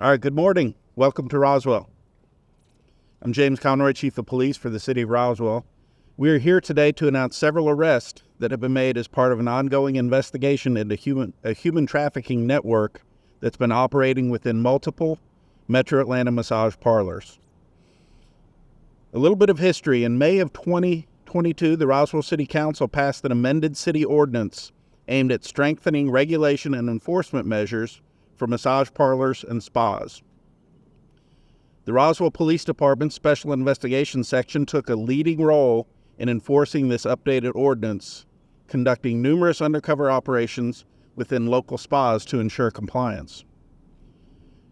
All right, good morning. Welcome to Roswell. I'm James Conroy, Chief of Police for the City of Roswell. We are here today to announce several arrests that have been made as part of an ongoing investigation into a human trafficking network that's been operating within multiple Metro Atlanta massage parlors. A little bit of history. In May of 2022, the Roswell City Council passed an amended city ordinance aimed at strengthening regulation and enforcement measures for massage parlors and spas. The Roswell Police Department Special Investigations Section took a leading role in enforcing this updated ordinance, conducting numerous undercover operations within local spas to ensure compliance.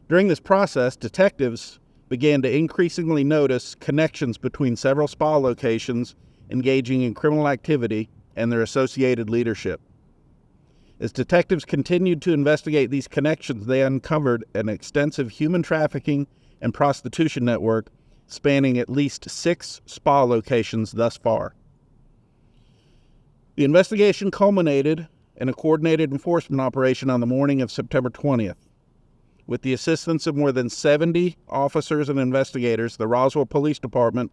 During this process, detectives began to increasingly notice connections between several spa locations engaging in criminal activity and their associated leadership. As detectives continued to investigate these connections, they uncovered an extensive human trafficking and prostitution network spanning at least 6 spa locations thus far. The investigation culminated in a coordinated enforcement operation on the morning of September 20th. With the assistance of more than 70 officers and investigators, the Roswell Police Department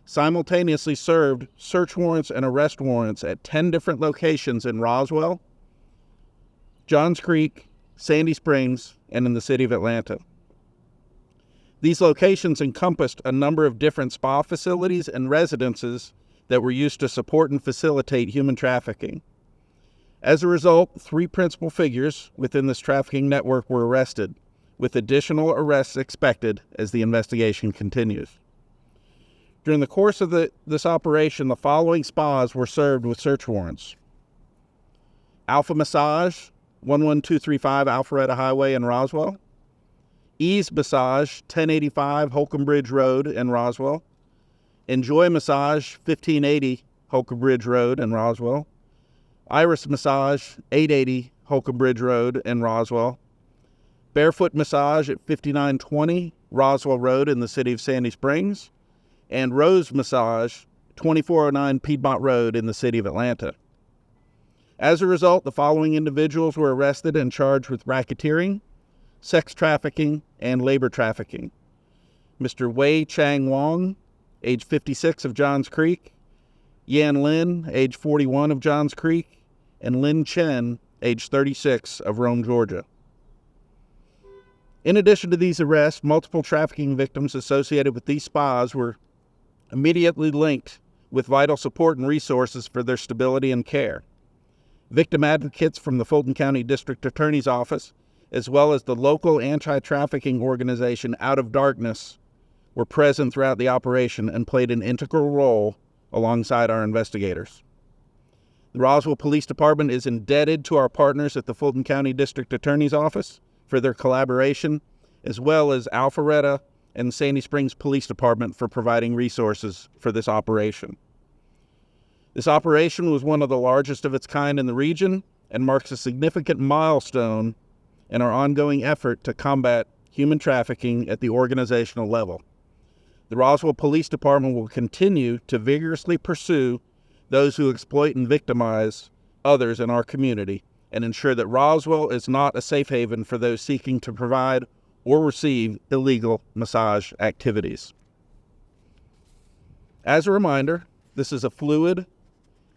simultaneously served search warrants and arrest warrants at 10 different locations in Roswell, Johns Creek, Sandy Springs, and in the city of Atlanta. These locations encompassed a number of different spa facilities and residences that were used to support and facilitate human trafficking. As a result, 3 principal figures within this trafficking network were arrested, with additional arrests expected as the investigation continues. During the course of this operation, the following spas were served with search warrants: Alpha Massage, 11235 Alpharetta Highway in Roswell; Ease Massage, 1085 Holcomb Bridge Road in Roswell; Enjoy Massage, 1580 Holcomb Bridge Road in Roswell; Iris Massage, 880 Holcomb Bridge Road in Roswell; Barefoot Massage at 5920 Roswell Road in the city of Sandy Springs; and Rose Massage, 2409 Piedmont Road in the city of Atlanta. As a result, the following individuals were arrested and charged with racketeering, sex trafficking, and labor trafficking: Mr. Wei Chang Wong, age 56 of Johns Creek; Yan Lin, age 41 of Johns Creek; and Lin Chen, age 36 of Rome, Georgia. In addition to these arrests, multiple trafficking victims associated with these spas were immediately linked with vital support and resources for their stability and care. Victim advocates from the Fulton County District Attorney's Office, as well as the local anti-trafficking organization Out of Darkness, were present throughout the operation and played an integral role alongside our investigators. The Roswell Police Department is indebted to our partners at the Fulton County District Attorney's Office for their collaboration, as well as Alpharetta and Sandy Springs Police Department for providing resources for this operation. This operation was one of the largest of its kind in the region and marks a significant milestone in our ongoing effort to combat human trafficking at the organizational level. The Roswell Police Department will continue to vigorously pursue those who exploit and victimize others in our community and ensure that Roswell is not a safe haven for those seeking to provide or receive illegal massage activities. As a reminder, this is a fluid,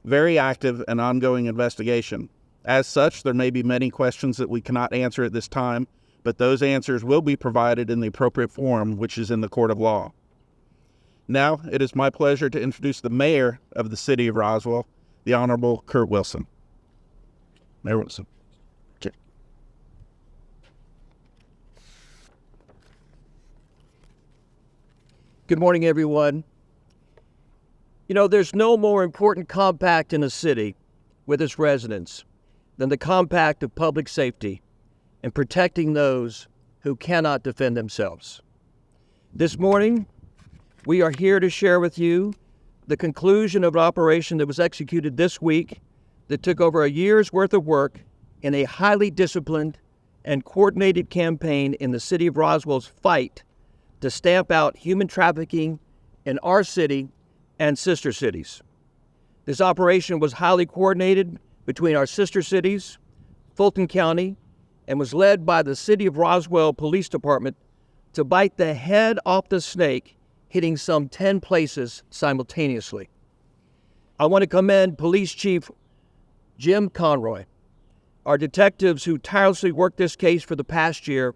very active, and ongoing investigation. As such, there may be many questions that we cannot answer at this time, but those answers will be provided in the appropriate forum, which is in the court of law. Now, it is my pleasure to introduce the mayor of the city of Roswell, the Honorable Kurt Wilson. Mayor Wilson. Okay. Good morning, everyone. You know, there's no more important compact in a city with its residents than the compact of public safety and protecting those who cannot defend themselves. This morning, we are here to share with you the conclusion of an operation that was executed this week that took over a year's worth of work in a highly disciplined and coordinated campaign in the city of Roswell's fight to stamp out human trafficking in our city and sister cities. This operation was highly coordinated between our sister cities, Fulton County, and was led by the City of Roswell Police Department to bite the head off the snake, hitting some 10 places simultaneously. I want to commend Police Chief Jim Conroy, our detectives who tirelessly worked this case for the past year,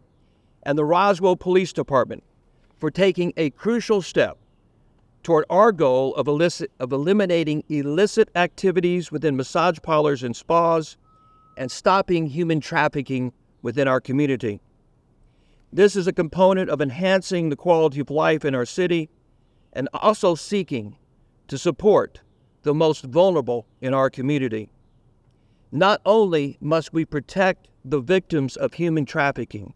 and the Roswell Police Department for taking a crucial step toward our goal of eliminating illicit activities within massage parlors and spas and stopping human trafficking within our community. This is a component of enhancing the quality of life in our city and also seeking to support the most vulnerable in our community. Not only must we protect the victims of human trafficking,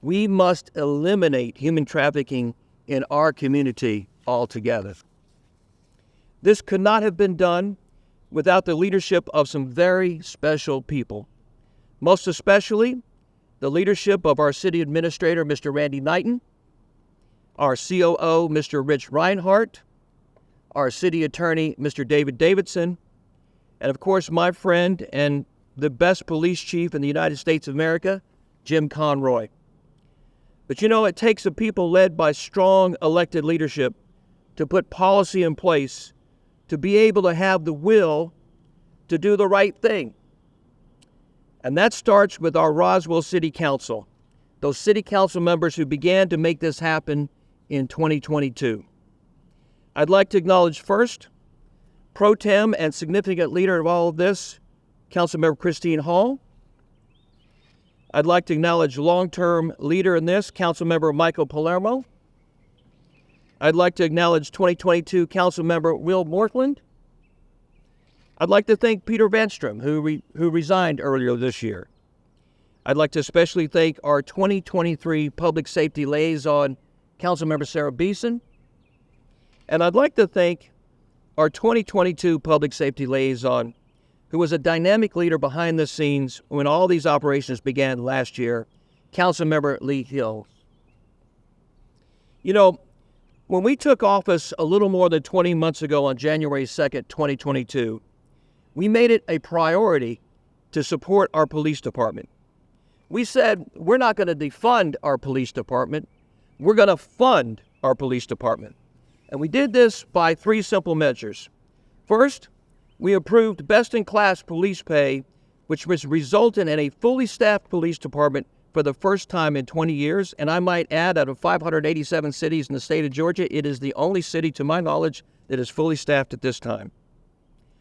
we must eliminate human trafficking in our community altogether. This could not have been done without the leadership of some very special people, most especially the leadership of our city administrator, Mr. Randy Knighton, our COO, Mr. Rich Reinhardt, our city attorney, Mr. David Davidson, and of course, my friend and the best police chief in the United States of America, Jim Conroy. But it takes a people led by strong elected leadership to put policy in place to be able to have the will to do the right thing. And that starts with our Roswell City Council, those city council members who began to make this happen in 2022. I'd like to acknowledge first, pro tem and significant leader of all of this, Councilmember Christine Hall. I'd like to acknowledge long-term leader in this, Councilmember Michael Palermo. I'd like to acknowledge 2022 Councilmember Will Mortland. I'd like to thank Peter Vanstrom, who resigned earlier this year. I'd like to especially thank our 2023 Public Safety Liaison, Councilmember Sarah Beeson. And I'd like to thank our 2022 Public Safety Liaison, who was a dynamic leader behind the scenes when all these operations began last year, Councilmember Lee Hill. When we took office a little more than 20 months ago on January 2nd, 2022, we made it a priority to support our police department. We said, we're not going to defund our police department, we're going to fund our police department. And we did this by 3 simple measures. First, we approved best-in-class police pay, which was resulting in a fully staffed police department for the first time in 20 years. And I might add, out of 587 cities in the state of Georgia, it is the only city, to my knowledge, that is fully staffed at this time.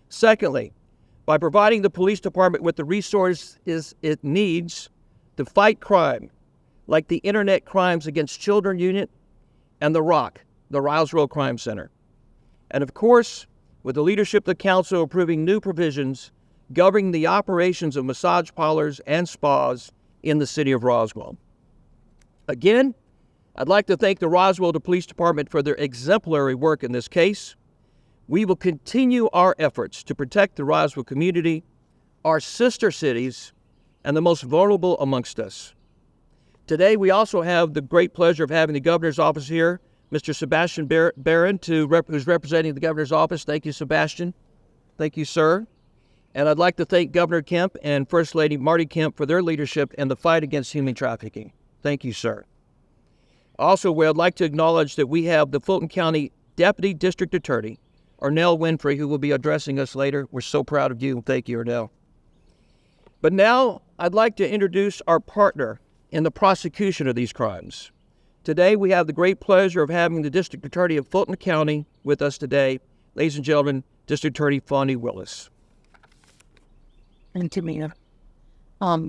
Secondly, by providing the police department with the resources it needs to fight crime, like the Internet Crimes Against Children Unit and the ROC, the Roswell Crime Center. And of course, with the leadership of the council approving new provisions governing the operations of massage parlors and spas in the city of Roswell. Again, I'd like to thank the Roswell Police Department for their exemplary work in this case. We will continue our efforts to protect the Roswell community, our sister cities, and the most vulnerable amongst us. Today, we also have the great pleasure of having the governor's office here, Mr. Sebastian Barron, who's representing the governor's office. Thank you, Sebastian. Thank you, sir. And I'd like to thank Governor Kemp and First Lady Marty Kemp for their leadership in the fight against human trafficking. Thank you, sir. Also, I'd like to acknowledge that we have the Fulton County Deputy District Attorney, Arnell Winfrey, who will be addressing us later. We're so proud of you. Thank you, Arnell. But now, I'd like to introduce our partner in the prosecution of these crimes. Today, we have the great pleasure of having the District Attorney of Fulton County with us today. Ladies and gentlemen, District Attorney Fonnie Willis. Thank you, Mayor.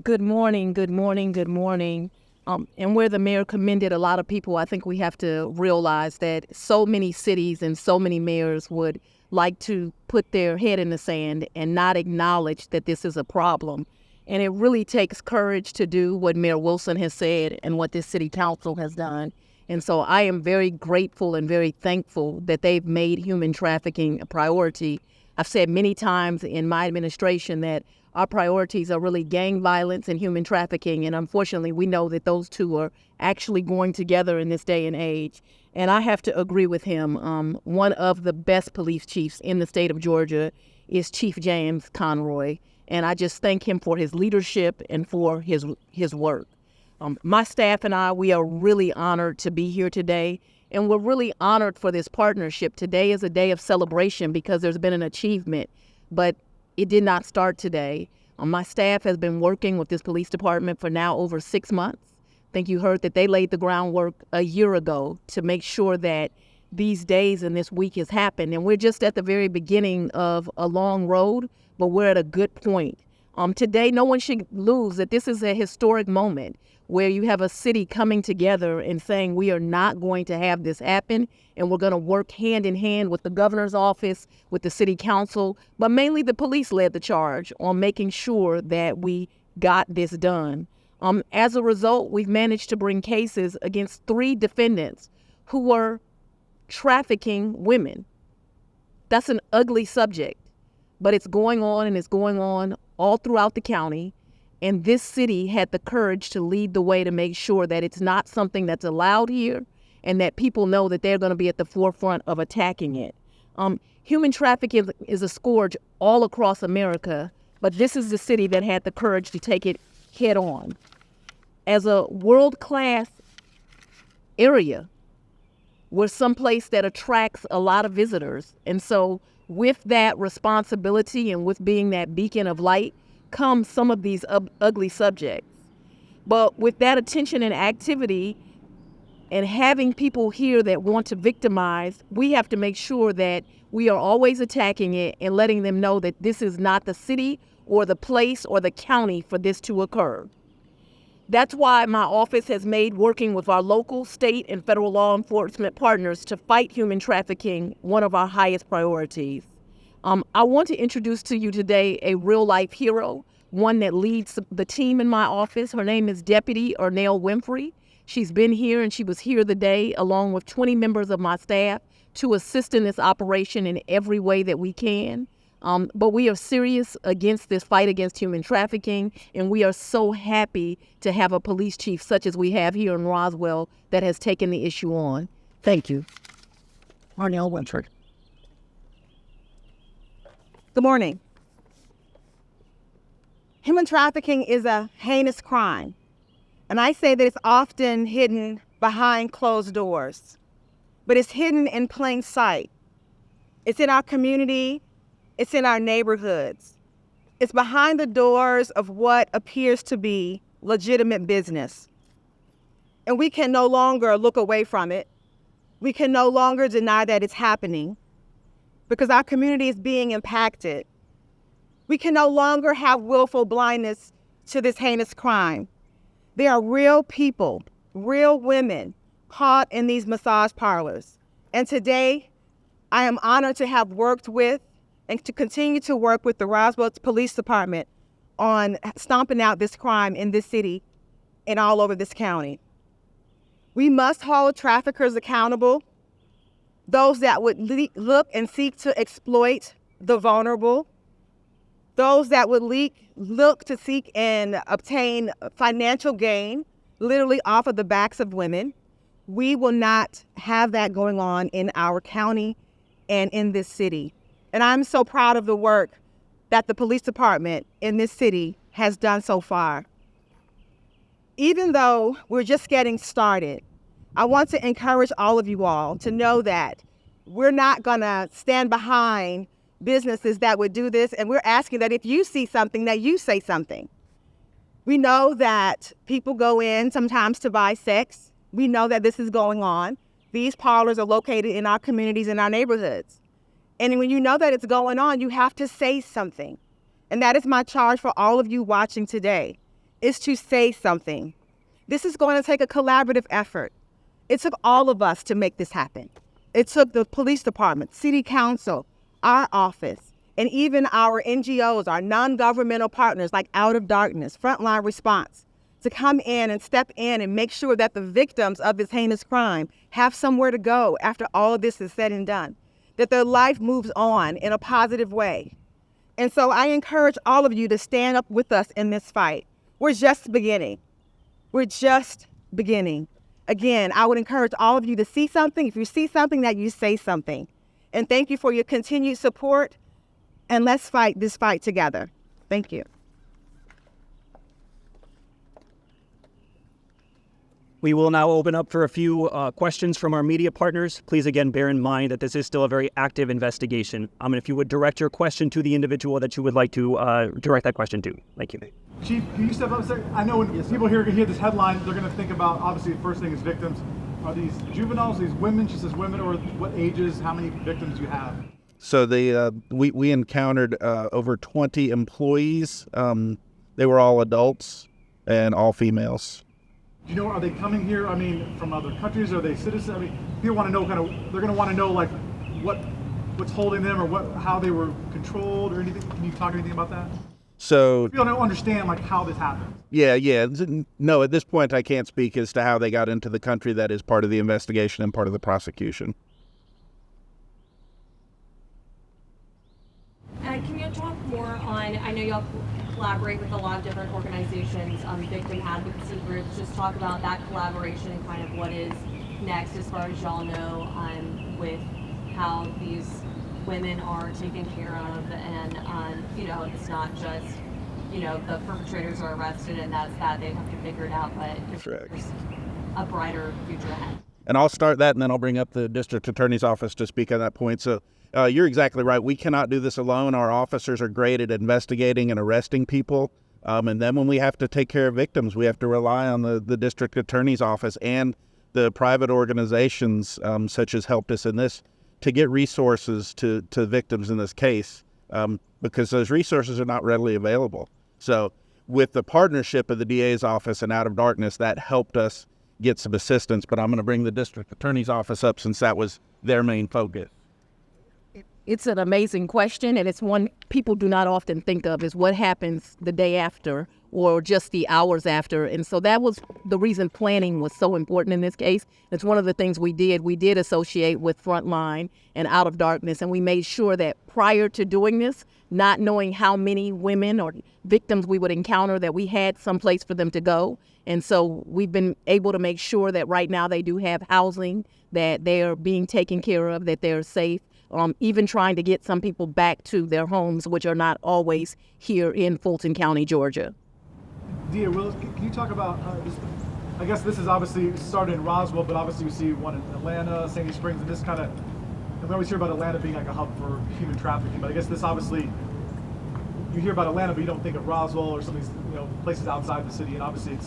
Good morning. And where the mayor commended a lot of people, I think we have to realize that so many cities and so many mayors would like to put their head in the sand and not acknowledge that this is a problem. And it really takes courage to do what Mayor Wilson has said and what this city council has done. And so I am very grateful and very thankful that they've made human trafficking a priority. I've said many times in my administration that our priorities are really gang violence and human trafficking. And unfortunately, we know that those two are actually going together in this day and age. And I have to agree with him. One of the best police chiefs in the state of Georgia is Chief James Conroy. And I just thank him for his leadership and for his work. My staff and I, we are really honored to be here today. And we're really honored for this partnership. Today is a day of celebration because there's been an achievement, but it did not start today. My staff has been working with this police department for now over 6 months. I think you heard that they laid the groundwork a year ago to make sure that these days and this week has happened. And we're just at the very beginning of a long road, but we're at a good point. Today, no one should lose that this is a historic moment where you have a city coming together and saying we are not going to have this happen, and we're going to work hand in hand with the governor's office, with the city council, but mainly the police led the charge on making sure that we got this done. As a result, we've managed to bring cases against 3 defendants who were trafficking women. That's an ugly subject, but it's going on, and it's going on all throughout the county. And this city had the courage to lead the way to make sure that it's not something that's allowed here and that people know that they're going to be at the forefront of attacking it. Human trafficking is a scourge all across America, but this is the city that had the courage to take it head on. As a world-class area, we're someplace that attracts a lot of visitors. And so with that responsibility and with being that beacon of light comes some of these ugly subjects. But with that attention and activity and having people here that want to victimize, we have to make sure that we are always attacking it and letting them know that this is not the city or the place or the county for this to occur. That's why my office has made working with our local, state, and federal law enforcement partners to fight human trafficking one of our highest priorities. I want to introduce to you today a real-life hero, one that leads the team in my office. Her name is Deputy Ernell Winfrey. She's been here, and she was here the day along with 20 members of my staff to assist in this operation in every way that we can. But we are serious against this fight against human trafficking, and we are so happy to have a police chief such as we have here in Roswell that has taken the issue on. Thank you. Ernell Winfrey. Good morning. Human trafficking is a heinous crime, and I say that it's often hidden behind closed doors, but it's hidden in plain sight. It's in our community. It's in our neighborhoods. It's behind the doors of what appears to be legitimate business. And we can no longer look away from it. We can no longer deny that it's happening because our community is being impacted. We can no longer have willful blindness to this heinous crime. There are real people, real women caught in these massage parlors. And today, I am honored to have worked with and to continue to work with the Roswell Police Department on stomping out this crime in this city and all over this county. We must hold traffickers accountable, those that would look and seek to exploit the vulnerable, those that would look to seek and obtain financial gain, literally off of the backs of women. We will not have that going on in our county and in this city. And I'm so proud of the work that the police department in this city has done so far. Even though we're just getting started, I want to encourage all of you all to know that we're not going to stand behind businesses that would do this. And we're asking that if you see something, that you say something. We know that people go in sometimes to buy sex. We know that this is going on. These parlors are located in our communities, in our neighborhoods. And when you know that it's going on, you have to say something. And that is my charge for all of you watching today, is to say something. This is going to take a collaborative effort. It took all of us to make this happen. It took the police department, city council, our office, and even our NGOs, our non-governmental partners like Out of Darkness, Frontline Response, to come in and step in and make sure that the victims of this heinous crime have somewhere to go after all of this is said and done, that their life moves on in a positive way. And so I encourage all of you to stand up with us in this fight. We're just beginning. We're just beginning. Again, I would encourage all of you to see something. If you see something, that you say something. And thank you for your continued support. And let's fight this fight together. Thank you. We will now open up for a few questions from our media partners. Please, again, bear in mind that this is still a very active investigation. And if you would direct your question to the individual that you would like to direct that question to. Thank you. Chief, can you step up a second? I know when people hear this headline, they're going to think about, obviously, the first thing is victims. Are these juveniles, these women? She says women, or what ages, how many victims do you have? So we encountered over 20 employees. They were all adults and all females. Do you know, are they coming here, from other countries? Are they citizens? People want to know they're going to want to know, like, what's holding them or how they were controlled or anything. Can you talk anything about that? So People don't understand, like, how this happened. Yeah. No, at this point, I can't speak as to how they got into the country. That is part of the investigation and part of the prosecution. Can you talk more on, I know y'all collaborate with a lot of different organizations, victim advocacy groups, just talk about that collaboration and kind of what is next as far as y'all know with how these women are taken care of and, it's not just, the perpetrators are arrested and that's that, they have to figure it out, but there's a brighter future ahead. And I'll start that, and then I'll bring up the district attorney's office to speak on that point. So you're exactly right. We cannot do this alone. Our officers are great at investigating and arresting people. And then when we have to take care of victims, we have to rely on the district attorney's office and the private organizations such as helped us in this to get resources to victims in this case because those resources are not readily available. So with the partnership of the DA's office and Out of Darkness, that helped us get some assistance. But I'm going to bring the district attorney's office up since that was their main focus. It's an amazing question, and it's one people do not often think of, is what happens the day after or just the hours after. And so that was the reason planning was so important in this case. It's one of the things we did. We did associate with Frontline and Out of Darkness, and we made sure that prior to doing this, not knowing how many women or victims we would encounter, that we had some place for them to go. And so we've been able to make sure that right now they do have housing, that they're being taken care of, that they're safe. Even trying to get some people back to their homes, which are not always here in Fulton County, Georgia. Dia Willis, can you talk about this? I guess this is obviously started in Roswell, but obviously we see one in Atlanta, Sandy Springs, and this kind of, we always hear about Atlanta being like a hub for human trafficking, but I guess this obviously, you hear about Atlanta, but you don't think of Roswell or some of these places outside the city, and obviously it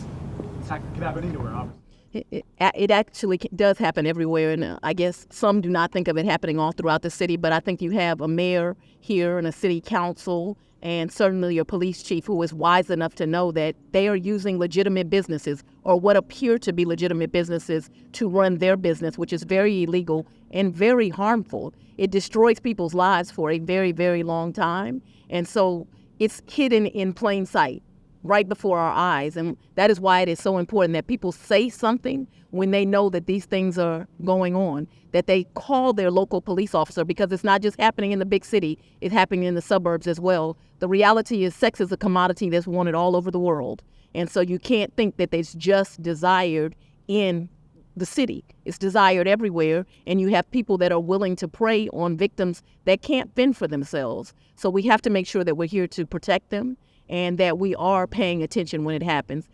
can happen anywhere, obviously. It actually does happen everywhere, and I guess some do not think of it happening all throughout the city, but I think you have a mayor here and a city council and certainly your police chief who is wise enough to know that they are using legitimate businesses or what appear to be legitimate businesses to run their business, which is very illegal and very harmful. It destroys people's lives for a very, very long time, and so it's hidden in plain sight right before our eyes. And that is why it is so important that people say something when they know that these things are going on, that they call their local police officer, because it's not just happening in the big city, it's happening in the suburbs as well. The reality is sex is a commodity that's wanted all over the world. And so you can't think that it's just desired in the city. It's desired everywhere, and you have people that are willing to prey on victims that can't fend for themselves. So we have to make sure that we're here to protect them and that we are paying attention when it happens.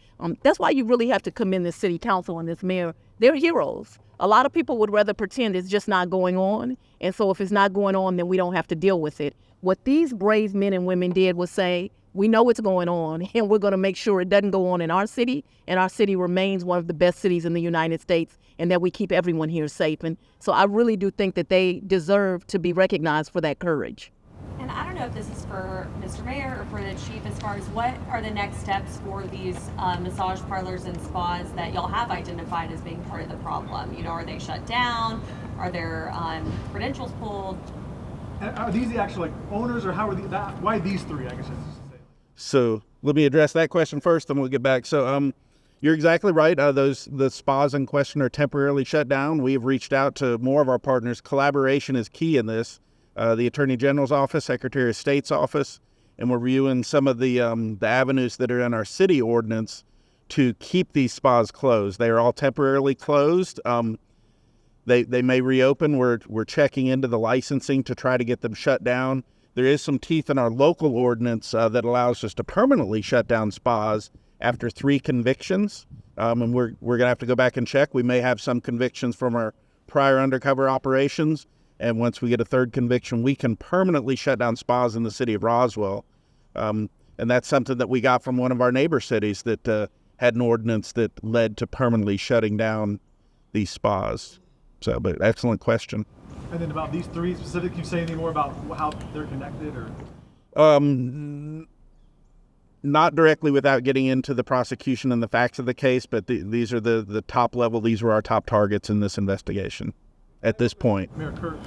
That's why you really have to commend this city council and this mayor. They're heroes. A lot of people would rather pretend it's just not going on, and so if it's not going on, then we don't have to deal with it. What these brave men and women did was say, we know what's going on, and we're going to make sure it doesn't go on in our city, and our city remains one of the best cities in the United States, and that we keep everyone here safe. And so I really do think that they deserve to be recognized for that courage. And I don't know if this is for Mr. Mayor or for the chief, as far as what are the next steps for these massage parlors and spas that y'all have identified as being part of the problem? Are they shut down? Are their credentials pulled? And are these the actual owners, or how are why these three, I guess I should say? So let me address that question first, then we'll get back. So you're exactly right. The spas in question are temporarily shut down. We have reached out to more of our partners. Collaboration is key in this. The Attorney General's office, Secretary of State's office, and we're reviewing some of the avenues that are in our city ordinance to keep these spas closed. They are all temporarily closed. They may reopen. We're checking into the licensing to try to get them shut down. There is some teeth in our local ordinance that allows us to permanently shut down spas after 3 convictions. And we're going to have to go back and check. We may have some convictions from our prior undercover operations. And once we get a 3rd conviction, we can permanently shut down spas in the city of Roswell. And that's something that we got from one of our neighbor cities that had an ordinance that led to permanently shutting down these spas. So, but excellent question. And then about these 3 specific, can you say any more about how they're connected, or? Not directly without getting into the prosecution and the facts of the case, but these are the top level. These were our top targets in this investigation at this point. Mayor Kurt,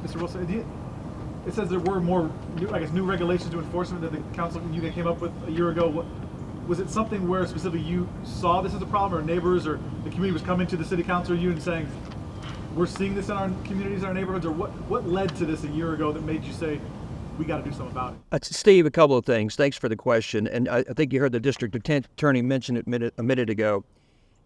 Mr. Wilson, it says there were more new regulations to enforcement that the council and you came up with a year ago. Was it something where specifically you saw this as a problem, or neighbors or the community was coming to the city council or you and saying, we're seeing this in our communities, in our neighborhoods, or what led to this a year ago that made you say, we got to do something about it? Steve, a couple of things. Thanks for the question. And I think you heard the district attorney mention it a minute ago,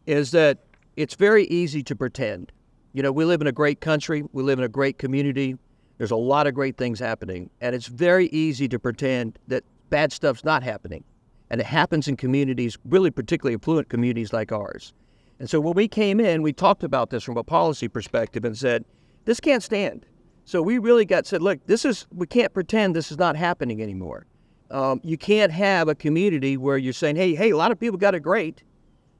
is that it's very easy to pretend. You know, we live in a great country. We live in a great community. There's a lot of great things happening. And it's very easy to pretend that bad stuff's not happening. And it happens in communities, really particularly affluent communities like ours. And so when we came in, we talked about this from a policy perspective and said, this can't stand. So we really said, look, we can't pretend this is not happening anymore. You can't have a community where you're saying, hey, a lot of people got it great.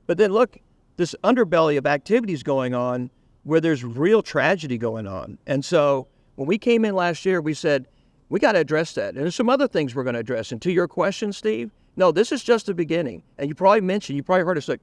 But then look, this underbelly of activities going on where there's real tragedy going on. And so when we came in last year, we said, we got to address that. And there's some other things we're going to address. And to your question, Steve, no, this is just the beginning. And you probably heard us, like,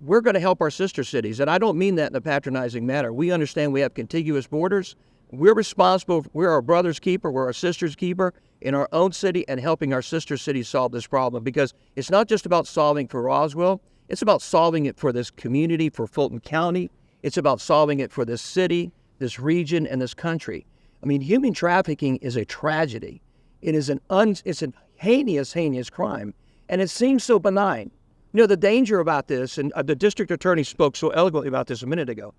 we're going to help our sister cities. And I don't mean that in a patronizing manner. We understand we have contiguous borders. We're responsible. We're our brother's keeper. We're our sister's keeper in our own city and helping our sister cities solve this problem, because it's not just about solving for Roswell. It's about solving it for this community, for Fulton County. It's about solving it for this city, this region, and this country. I mean, human trafficking is a tragedy. It is it's a heinous crime, and it seems so benign. You know, the danger about this, and the district attorney spoke so eloquently about this a minute ago,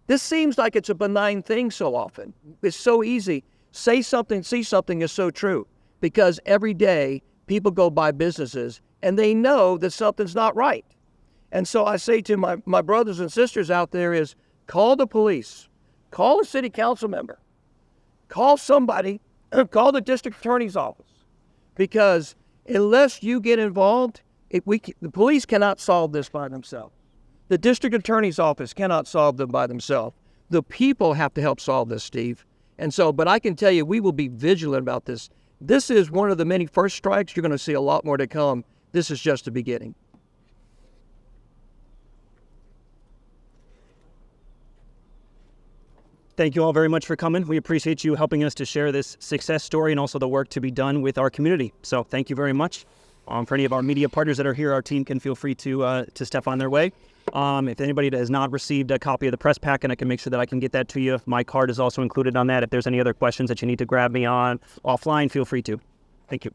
this seems like it's a benign thing so often. It's so easy. Say something, see something is so true, because every day people go by businesses and they know that something's not right. And so I say to my brothers and sisters out there is, call the police, call a city council member, call somebody, call the district attorney's office, because unless you get involved, the police cannot solve this by themselves. The district attorney's office cannot solve them by themselves. The people have to help solve this, Steve. And so, but I can tell you, we will be vigilant about this. This is one of the many first strikes. You're going to see a lot more to come. This is just the beginning. Thank you all very much for coming. We appreciate you helping us to share this success story and also the work to be done with our community. So thank you very much. For any of our media partners that are here, our team can feel free to step on their way. If anybody that has not received a copy of the press pack, and I can make sure that I can get that to you, my card is also included on that. If there's any other questions that you need to grab me on offline, feel free to. Thank you.